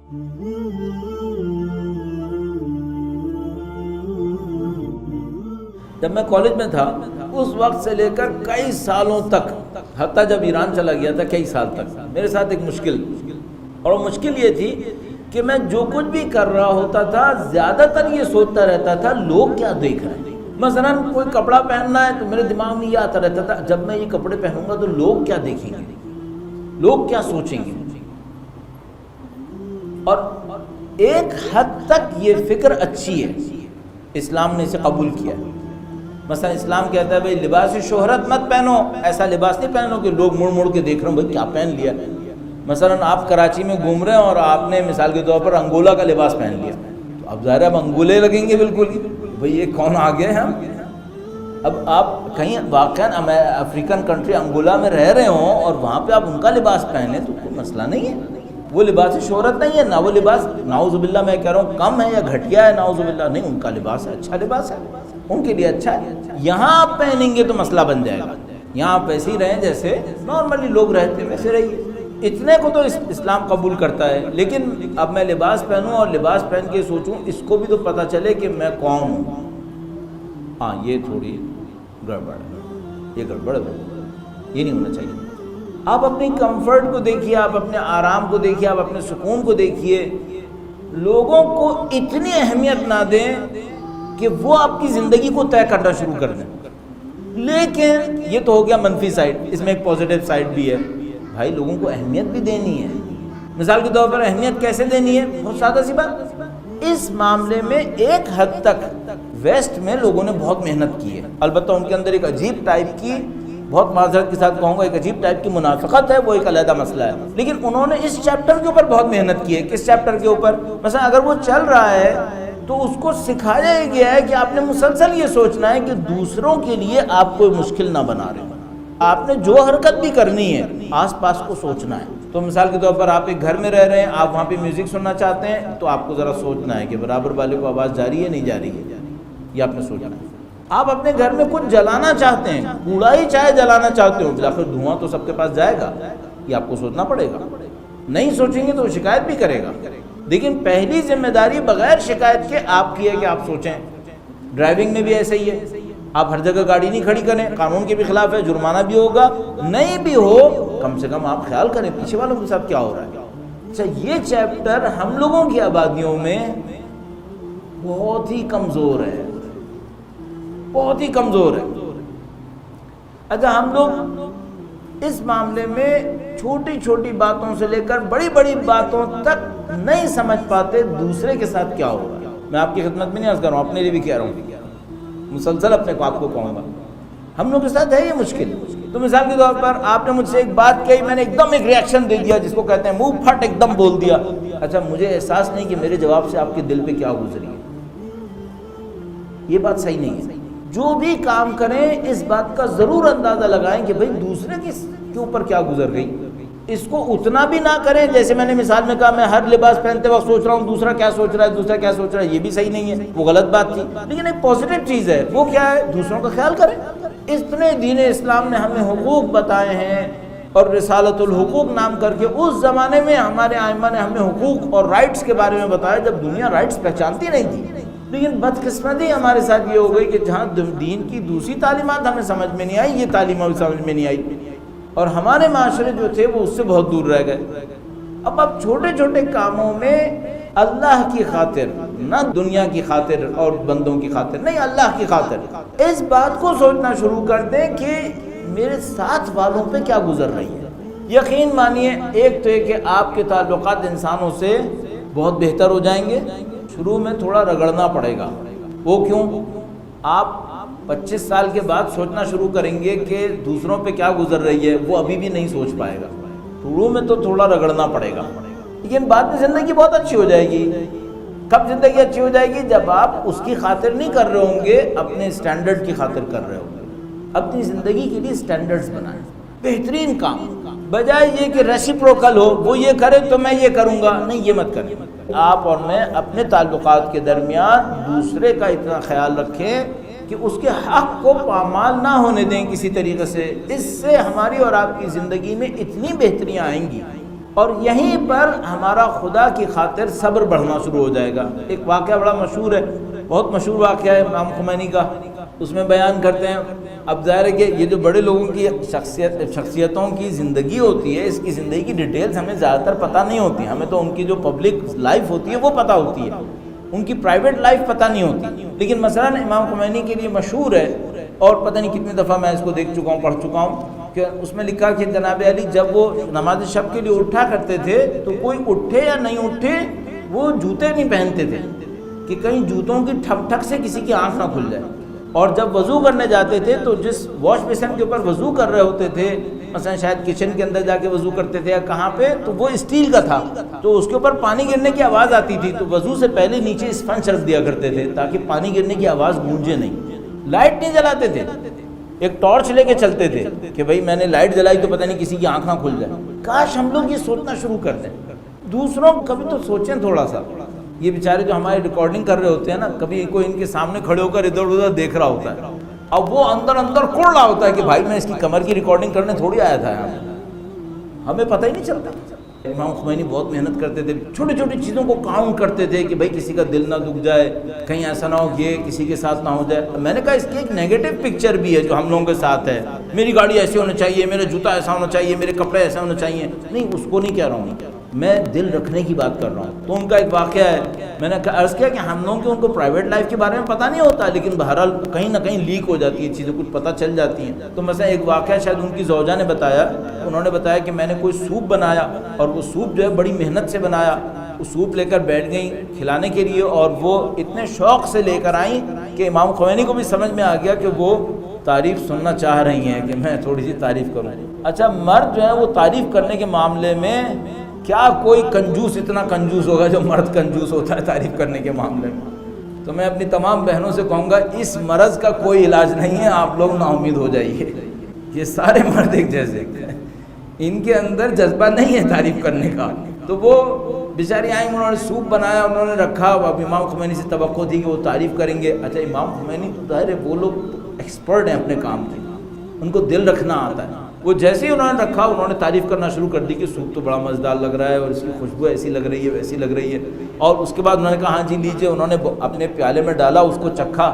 جب میں کالج میں تھا اس وقت سے لے کر کئی سالوں تک، حتیٰ جب ایران چلا گیا تھا کئی سال تک، میرے ساتھ ایک مشکل، اور وہ مشکل یہ تھی کہ میں جو کچھ بھی کر رہا ہوتا تھا زیادہ تر یہ سوچتا رہتا تھا لوگ کیا دیکھ رہے ہیں۔ مثلا کوئی کپڑا پہننا ہے تو میرے دماغ میں یہ آتا رہتا تھا جب میں یہ کپڑے پہنوں گا تو لوگ کیا دیکھیں گے، لوگ کیا سوچیں گے۔ اور ایک حد تک یہ فکر اچھی ہے، اسلام نے اسے قبول کیا ہے۔ مثلا اسلام کہتا ہے بھئی لباس شہرت مت پہنو، ایسا لباس نہیں پہنو کہ لوگ مڑ مڑ کے دیکھ رہے ہوں بھئی کیا پہن لیا۔ مثلا آپ کراچی میں گھوم رہے ہیں اور آپ نے مثال کے طور پر انگولا کا لباس پہن لیا تو اب ظاہر اب انگولے لگیں گے بالکل ہی، بھئی یہ کون آ گئے ہیں ہم۔ اب آپ کہیں واقعاً افریقن کنٹری انگولا میں رہ رہے ہوں اور وہاں پہ آپ ان کا لباس پہنیں تو کوئی مسئلہ نہیں ہے، وہ لباس شہرت نہیں ہے، نہ وہ لباس نعوذ باللہ میں کہہ رہا ہوں کم ہے یا گھٹیا ہے، نعوذ باللہ نہیں، ان کا لباس ہے، اچھا لباس ہے، ان کے لیے اچھا ہے۔ یہاں آپ پہنیں گے تو مسئلہ بن جائے گا، یہاں آپ ویسے ہی رہیں جیسے نارملی لوگ رہتے ہیں ویسے رہیے، اتنے کو تو اسلام قبول کرتا ہے۔ لیکن اب میں لباس پہنوں اور لباس پہن کے سوچوں اس کو بھی تو پتہ چلے کہ میں کون ہوں، ہاں یہ تھوڑی گڑبڑ ہے، یہ گڑبڑ ہے، یہ نہیں ہونا چاہیے۔ آپ اپنی کمفرٹ کو دیکھیے، آپ اپنے آرام کو دیکھیے، آپ اپنے سکون کو دیکھیے، لوگوں کو اتنی اہمیت نہ دیں کہ وہ آپ کی زندگی کو طے کرنا شروع کر دیں۔ لیکن یہ تو ہو گیا منفی سائڈ، اس میں ایک پازیٹیو سائڈ بھی ہے، بھائی لوگوں کو اہمیت بھی دینی ہے۔ مثال کے طور پر اہمیت کیسے دینی ہے؟ بہت سادہ سی بات، اس معاملے میں ایک حد تک ویسٹ میں لوگوں نے بہت محنت کی ہے، البتہ ان کے اندر ایک عجیب ٹائپ کی، بہت معذرت کے ساتھ کہوں گا، ایک عجیب ٹائپ کی منافقت ہے، وہ ایک علیحدہ مسئلہ ہے، لیکن انہوں نے اس چیپٹر کے اوپر بہت محنت کی ہے۔ کس چیپٹر کے اوپر؟ مثلا اگر وہ چل رہا ہے تو اس کو سکھایا گیا ہے کہ آپ نے مسلسل یہ سوچنا ہے کہ دوسروں کے لیے آپ کوئی مشکل نہ بنا رہے، آپ نے جو حرکت بھی کرنی ہے آس پاس کو سوچنا ہے۔ تو مثال کے طور پر آپ ایک گھر میں رہ رہے ہیں، آپ وہاں پہ میوزک سننا چاہتے ہیں تو آپ کو ذرا سوچنا ہے کہ برابر والے کو آواز جا رہی ہے نہیں جا رہی ہے، یہ آپ نے سوچنا ہے۔ آپ اپنے گھر میں کچھ جلانا چاہتے ہیں، کوڑا ہی چاہے جلانا چاہتے ہو، بلاخر دھواں تو سب کے پاس جائے گا، یہ آپ کو سوچنا پڑے گا۔ نہیں سوچیں گے تو وہ شکایت بھی کرے گا، لیکن پہلی ذمہ داری بغیر شکایت کے آپ کی ہے کہ آپ سوچیں۔ ڈرائیونگ میں بھی ایسا ہی ہے، آپ ہر جگہ گاڑی نہیں کھڑی کریں، قانون کے بھی خلاف ہے، جرمانہ بھی ہوگا، نہیں بھی ہو کم سے کم آپ خیال کریں پیچھے والوں کے ساتھ کیا ہو رہا ہے۔ اچھا یہ چیپٹر ہم لوگوں کی آبادیوں میں بہت ہی کمزور ہے، بہت ہی کمزور ہے۔ اچھا ہم لوگ اس معاملے میں چھوٹی چھوٹی باتوں سے لے کر بڑی بڑی باتوں تک نہیں سمجھ پاتے دوسرے کے ساتھ کیا ہو رہا ہے۔ میں آپ کی خدمت میں نہیں عرض کر رہا ہوں، اپنے لیے بھی کہہ رہا ہوں، مسلسل اپنے کو آپ کو کہوں گا، ہم لوگ کے ساتھ ہے یہ مشکل۔ تو مثال کے طور پر آپ نے مجھ سے ایک بات کہی، میں نے ایک دم ایک ریاکشن دے دیا، جس کو کہتے ہیں منہ پھٹ ایک دم بول دیا۔ اچھا مجھے احساس نہیں کہ میرے جواب سے آپ کے دل پہ کیا گزری ہے، یہ بات صحیح نہیں ہے۔ جو بھی کام کریں اس بات کا ضرور اندازہ لگائیں کہ بھئی دوسرے کے اوپر کیا گزر گئی، اس کو اتنا بھی نہ کریں جیسے میں نے مثال میں کہا میں ہر لباس پہنتے وقت سوچ رہا ہوں دوسرا کیا سوچ رہا ہے، دوسرا کیا سوچ رہا ہے، یہ بھی صحیح نہیں ہے، وہ غلط بات تھی۔ لیکن ایک پازیٹیو چیز ہے، وہ کیا ہے؟ دوسروں کا خیال کریں۔ اتنے دین اسلام نے ہمیں حقوق بتائے ہیں، اور رسالت الحقوق نام کر کے اس زمانے میں ہمارے ائمہ نے ہمیں حقوق اور رائٹس کے بارے میں بتایا جب دنیا رائٹس پہچانتی نہیں تھی۔ لیکن بدقسمتی ہمارے ساتھ یہ ہو گئی کہ جہاں دین کی دوسری تعلیمات ہمیں سمجھ میں نہیں آئی، یہ تعلیمات سمجھ میں نہیں آئی، اور ہمارے معاشرے جو تھے وہ اس سے بہت دور رہ گئے۔ اب چھوٹے چھوٹے کاموں میں اللہ کی خاطر، نہ دنیا کی خاطر اور بندوں کی خاطر، نہیں اللہ کی خاطر اس بات کو سوچنا شروع کر دیں کہ میرے ساتھ والوں پہ کیا گزر رہی ہے۔ یقین مانیے ایک تو یہ کہ آپ کے تعلقات انسانوں سے بہت بہتر ہو جائیں گے۔ شروع میں تھوڑا رگڑنا پڑے گا، وہ کیوں؟ آپ 25 سال کے بعد سوچنا شروع کریں گے کہ دوسروں پہ کیا گزر رہی ہے، وہ ابھی بھی نہیں سوچ پائے گا۔ شروع میں تو تھوڑا رگڑنا پڑے گا، لیکن بعد میں زندگی بہت اچھی ہو جائے گی۔ کب زندگی اچھی ہو جائے گی؟ جب آپ اس کی خاطر نہیں کر رہے ہوں گے، اپنے سٹینڈرڈ کی خاطر کر رہے ہوں گے۔ اپنی زندگی کے لیے سٹینڈرڈز بنائیں، بہترین کام، بجائے یہ کہ ریسیپروکل ہو، وہ یہ کرے تو میں یہ کروں گا، نہیں یہ مت کریں۔ آپ اور میں اپنے تعلقات کے درمیان دوسرے کا اتنا خیال رکھیں کہ اس کے حق کو پامال نہ ہونے دیں کسی طریقے سے۔ اس سے ہماری اور آپ کی زندگی میں اتنی بہتریاں آئیں گی، اور یہیں پر ہمارا خدا کی خاطر صبر بڑھنا شروع ہو جائے گا۔ ایک واقعہ بڑا مشہور ہے، بہت مشہور واقعہ ہے امام خمینی کا، اس میں بیان کرتے ہیں۔ اب ظاہر ہے کہ یہ جو بڑے لوگوں کی شخصیتوں کی زندگی ہوتی ہے، اس کی زندگی کی ڈیٹیلز ہمیں زیادہ تر پتہ نہیں ہوتی، ہمیں تو ان کی جو پبلک لائف ہوتی ہے وہ پتہ ہوتی ہے، ان کی پرائیویٹ لائف پتہ نہیں ہوتی۔ لیکن مثلا امام خمینی کے لیے مشہور ہے، اور پتہ نہیں کتنی دفعہ میں اس کو دیکھ چکا ہوں، پڑھ چکا ہوں، کہ اس میں لکھا کہ جناب علی جب وہ نماز شب کے لیے اٹھا کرتے تھے تو کوئی اٹھے یا نہیں اٹھے وہ جوتے نہیں پہنتے تھے کہ کہیں جوتوں کی ٹھک ٹھک سے کسی کی آنکھ نہ کھل جائے۔ اور جب وضو کرنے جاتے تھے تو جس واش بیسن کے اوپر وضو کر رہے ہوتے تھے، مثلا شاید کچن کے اندر جا کے وضو کرتے تھے یا کہاں پہ، تو وہ اسٹیل کا تھا تو اس کے اوپر پانی گرنے کی آواز آتی تھی، تو وضو سے پہلے نیچے اسپنج رکھ دیا کرتے تھے تاکہ پانی گرنے کی آواز گونجے نہیں۔ لائٹ نہیں جلاتے تھے، ایک ٹارچ لے کے چلتے تھے کہ بھائی میں نے لائٹ جلائی تو پتہ نہیں کسی کی آنکھ نہ کھل جائے۔ کاش ہم لوگ یہ سوچنا شروع کر دیں، دوسروں کو کبھی تو سوچیں تھوڑا سا۔ یہ بیچارے جو ہماری ریکارڈنگ کر رہے ہوتے ہیں نا، کبھی کوئی ان کے سامنے کھڑے ہو کر ادھر ادھر دیکھ رہا ہوتا ہے، اب وہ اندر اندر کڑ رہا ہوتا ہے کہ بھائی میں اس کی کمر کی ریکارڈنگ کرنے تھوڑی آیا تھا یہاں، ہمیں پتہ ہی نہیں چلتا۔ امام خمینی بہت محنت کرتے تھے، چھوٹی چھوٹی چیزوں کو کاؤنٹ کرتے تھے کہ بھائی کسی کا دل نہ دکھ جائے، کہیں ایسا نہ ہو کہ کسی کے ساتھ نہ ہو جائے۔ میں نے کہا اس کی ایک نیگیٹو پکچر بھی ہے جو ہم لوگوں کے ساتھ ہے، میری گاڑی ایسی ہونی چاہیے، میرا جوتا ایسا ہونا چاہیے، میرے کپڑے ایسا ہونا چاہیے، نہیں اس کو نہیں کہہ رہا ہوں، میں دل رکھنے کی بات کر رہا ہوں۔ تو ان کا ایک واقعہ ہے، میں نے عرض کیا کہ ہم لوگوں کو ان کو پرائیویٹ لائف کے بارے میں پتہ نہیں ہوتا، لیکن بہرحال کہیں نہ کہیں لیک ہو جاتی ہے چیزیں، کچھ پتہ چل جاتی ہیں۔ تو مثلا ایک واقعہ شاید ان کی زوجہ نے بتایا، انہوں نے بتایا کہ میں نے کوئی سوپ بنایا اور وہ سوپ جو ہے بڑی محنت سے بنایا، وہ سوپ لے کر بیٹھ گئیں کھلانے کے لیے، اور وہ اتنے شوق سے لے کر آئیں کہ امام خمینی کو بھی سمجھ میں آ گیا کہ وہ تعریف سننا چاہ رہی ہیں کہ میں تھوڑی سی تعریف کروں۔ اچھا مرد جو ہے وہ تعریف کرنے کے معاملے میں کیا کوئی کنجوس اتنا کنجوس ہوگا جو مرد کنجوس ہوتا ہے تعریف کرنے کے معاملے میں؟ تو میں اپنی تمام بہنوں سے کہوں گا اس مرض کا کوئی علاج نہیں ہے، آپ لوگ نا امید ہو جائیے، یہ سارے مرد ایک جیسے ہیں، ان کے اندر جذبہ نہیں ہے تعریف کرنے کا۔ تو وہ بیچاری آئیں، انہوں نے سوپ بنایا، انہوں نے رکھا، اب امام خمینی سے توقع تھی کہ وہ تعریف کریں گے۔ اچھا امام خمینی تو ظاہر ہے وہ لوگ ایکسپرٹ ہیں اپنے کام کے، ان کو دل رکھنا آتا ہے۔ وہ جیسے ہی انہوں نے رکھا انہوں نے تعریف کرنا شروع کر دی کہ سوپ تو بڑا مزیدار لگ رہا ہے اور اس کی خوشبو ایسی لگ رہی ہے ویسی لگ رہی ہے، اور اس کے بعد انہوں نے کہا ہاں جی لیجیے، انہوں نے اپنے پیالے میں ڈالا، اس کو چکھا،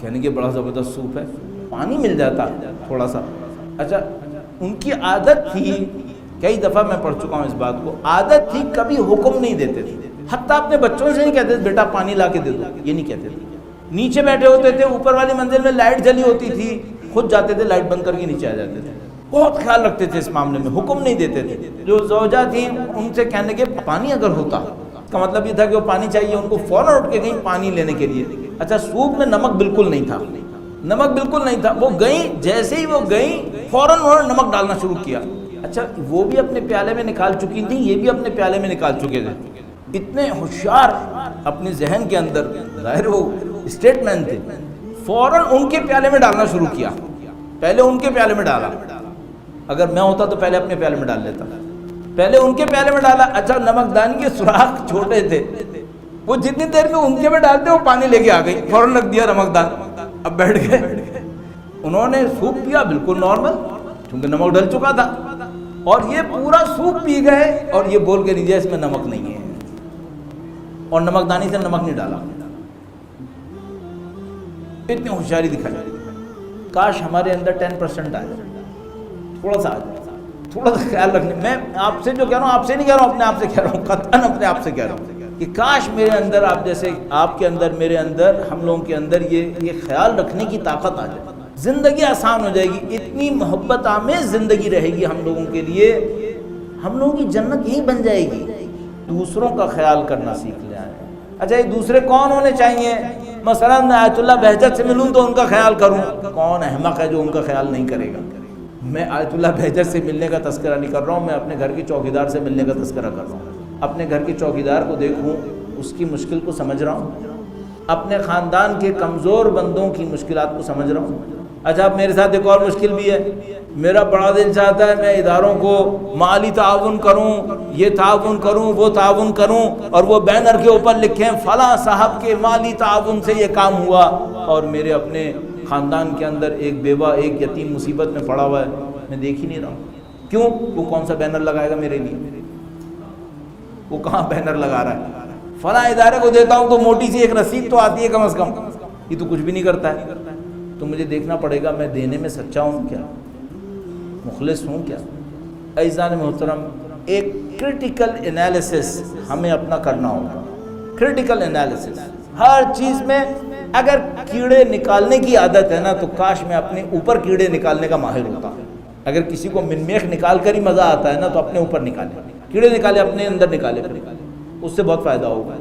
کہنے کہ بڑا زبردست سوپ ہے، پانی مل جاتا تھوڑا سا۔ اچھا ان کی عادت تھی، کئی دفعہ میں پڑھ چکا ہوں اس بات کو، عادت تھی کبھی حکم نہیں دیتے تھے، حتیٰ اپنے بچوں سے نہیں کہتے تھے بیٹا پانی لا کے دے دو، یہ نہیں کہتے تھے۔ نیچے بیٹھے ہوتے تھے، اوپر والی منزل میں لائٹ جلی ہوتی تھی، خود جاتے تھے لائٹ بند کر کے نیچے آ جاتے تھے، بہت خیال رکھتے تھے اس معاملے میں، حکم نہیں دیتے تھے۔ جو زوجہ تھیں ان سے کہنے کے پانی اگر ہوتا، اس کا مطلب یہ تھا کہ وہ پانی چاہیے، ان کو فوراً اٹھ کے گئیں پانی لینے کے لیے۔ اچھا سوپ میں نمک بالکل نہیں تھا، نمک بالکل نہیں تھا، وہ گئیں، جیسے ہی وہ گئیں فوراً انہوں نے نمک ڈالنا شروع کیا۔ اچھا وہ بھی اپنے پیالے میں نکال چکی تھیں، یہ بھی اپنے پیالے میں نکال چکے تھے، اتنے ہوشیار اپنے ذہن کے اندر، ظاہر وہ اسٹیٹ مین تھے، فوراً ان کے پیالے میں ڈالنا شروع کیا، پہلے ان کے پیالے میں ڈالا، اگر میں ہوتا تو پہلے اپنے پیالے میں ڈال لیتا، پہلے ان کے پیالے میں ڈالا۔ اچھا نمک دانی کے سوراخ چھوٹے تھے، وہ جتنی دیر میں ان کے میں ڈالتے وہ پانی لے کے آ گئی، فوراً رکھ دیا نمک دان، اب بیٹھ گئے، انہوں نے سوپ پیا بالکل نارمل کیونکہ نمک ڈل چکا تھا، اور یہ پورا سوپ پی گئے اور یہ بول کے نہیں دیا اس میں نمک نہیں ہے، اور نمک دانی سے نمک نہیں ڈالا، اتنی ہوشیاری دکھائی۔ کاش ہمارے اندر 10% آئے، تھوڑا سا تھوڑا سا خیال رکھنے۔ میں آپ سے جو کہہ رہا ہوں، آپ سے نہیں کہہ رہا ہوں، اپنے آپ سے کہہ رہا ہوں، قطعاً اپنے آپ سے کہہ رہا ہوں کہ کاش میرے اندر، آپ جیسے آپ کے اندر، میرے اندر، ہم لوگوں کے اندر یہ خیال رکھنے کی طاقت آ جائے، زندگی آسان ہو جائے گی، اتنی محبت آمیز زندگی رہے گی ہم لوگوں کے لیے، ہم لوگوں کی جنت یہی بن جائے گی۔ دوسروں کا خیال کرنا سیکھ لیں۔ اچھا یہ دوسرے کون ہونے چاہیے؟ مثلا میں آیت اللہ بہجت سے ملوں تو ان کا خیال کروں، کون احمق ہے جو ان کا خیال نہیں کرے گا؟ میں آیت اللہ بہجت سے ملنے کا تذکرہ نہیں کر رہا ہوں، میں اپنے گھر کی چوکیدار سے ملنے کا تذکرہ کر رہا ہوں، اپنے گھر کی چوکیدار کو دیکھوں، اس کی مشکل کو سمجھ رہا ہوں، اپنے خاندان کے کمزور بندوں کی مشکلات کو سمجھ رہا ہوں۔ اچھا اب میرے ساتھ ایک اور مشکل بھی ہے، میرا بڑا دل چاہتا ہے میں اداروں کو مالی تعاون کروں، یہ تعاون کروں، وہ تعاون کروں، اور وہ بینر کے اوپر لکھیں فلاں صاحب کے مالی تعاون سے یہ کام ہوا، اور میرے اپنے خاندان کے اندر ایک بیوہ، ایک یتیم مصیبت میں پڑا ہوا ہے، میں دیکھ ہی نہیں رہا ہوں۔ کیوں؟ وہ کون سا بینر لگائے گا میرے لیے؟ وہ کہاں بینر لگا رہا ہے، فلاں ادارے کو دیتا ہوں تو موٹی سی ایک رسید تو آتی ہے کم از کم، یہ تو کچھ بھی نہیں کرتا ہے. تو مجھے دیکھنا پڑے گا میں دینے میں سچا ہوں کیا، مخلص ہوں کیا. عزیزان محترم، ایک کرٹیکل انالیسس ہمیں اپنا کرنا ہوگا. کرٹیکل انالیسس ہر چیز میں. اگر کیڑے نکالنے کی عادت ہے نا تو کاش میں اپنے اوپر کیڑے نکالنے کا ماہر ہوتا. اگر کسی کو منمیخ نکال کر ہی مزہ آتا ہے نا تو اپنے اوپر نکالے، کیڑے نکالے اپنے اندر نکالے، اس سے بہت فائدہ ہوگا.